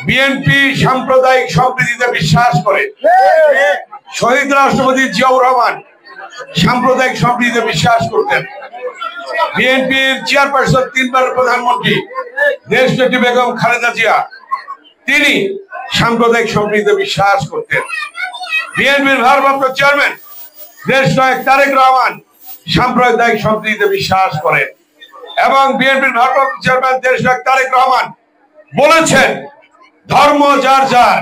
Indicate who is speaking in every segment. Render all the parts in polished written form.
Speaker 1: BNP সাম্প্রদায়িক সম্প্রীতিতে বিশ্বাস করে। শহীদ রাষ্ট্রপতি জিয়াউর রহমান সাম্প্রদায়িক সম্প্রীতিতে বিশ্বাস করতেন। বিএনপির চেয়ারপারসন, 3 বারের প্রধানমন্ত্রী দেশনেত্রী বেগম খালেদা জিয়া, তিনি সাম্প্রদায়িক সম্প্রীতিতে বিশ্বাস করতেন। বিএনপির ভারপ্রাপ্ত চেয়ারম্যান দেশনায়ক তারেক রহমান সাম্প্রদায়িক সম্প্রীতিতে বিশ্বাস করেন এবং বিএনপির ভারপ্রাপ্ত চেয়ারম্যান দেশনায়ক তারেক রহমান বলেছেন, ধর্ম যার যার,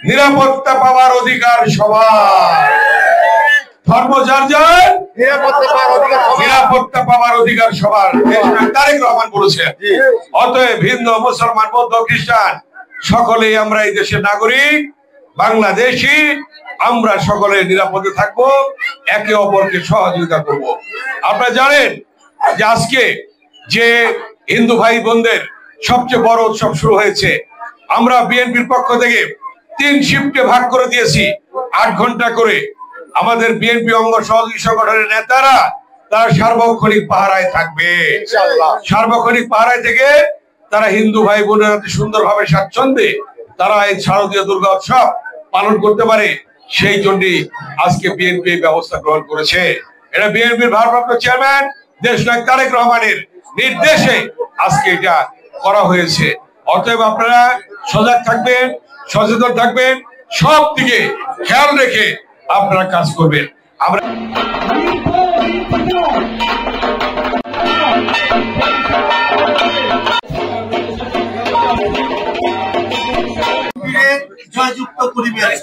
Speaker 1: নিরাপত্তা পাওয়ার অধিকার সবার। ধর্ম যার যার, নিরাপত্তা পাওয়ার অধিকার সবার, দেশনায়ক তারেক রহমান বলেছেন। অতএব হিন্দু, মুসলমান, বৌদ্ধ, খ্রিস্টান সকলেই আমরা এই দেশের নাগরিক, বাংলাদেশি। আমরা সকলে নিরাপদে থাকবো, একে অপরকে সহযোগিতা করব। আপনারা জানেন যে আজকে যে হিন্দু ভাই বোনদের সবচেয়ে বড় উৎসব শুরু হয়েছে। আমরা বিএনপির পক্ষ থেকে 3 শিফটে ভাগ করে দিয়েছি, 8 ঘন্টা করে। আমাদের বিএনপি অঙ্গ সহযোগী সংগঠনের নেতারা তারা সার্বক্ষণিক পাহারায় থাকবে। সার্বক্ষণিক পাহারায় থেকে তারা হিন্দু ভাই বোনেরা সুন্দরভাবে স্বাচ্ছন্দ্যে তারা এই শারদীয় দুর্গা উৎসব পালন করতে পারে, সেই জন্যই আজকে বিএনপি ব্যবস্থা গ্রহণ করেছে। এটা বিএনপির ভারপ্রাপ্ত চেয়ারম্যান দেশনায়ক তারেক রহমানের নির্দেশে আজকে এটা করা হয়েছে। অতএব আপনারা সজাগ থাকবেন, সচেতন থাকবেন, সব দিকে খেয়াল রেখে আপনারা কাজ করবেন। আমরা
Speaker 2: জয়যুক্ত পরিবেশ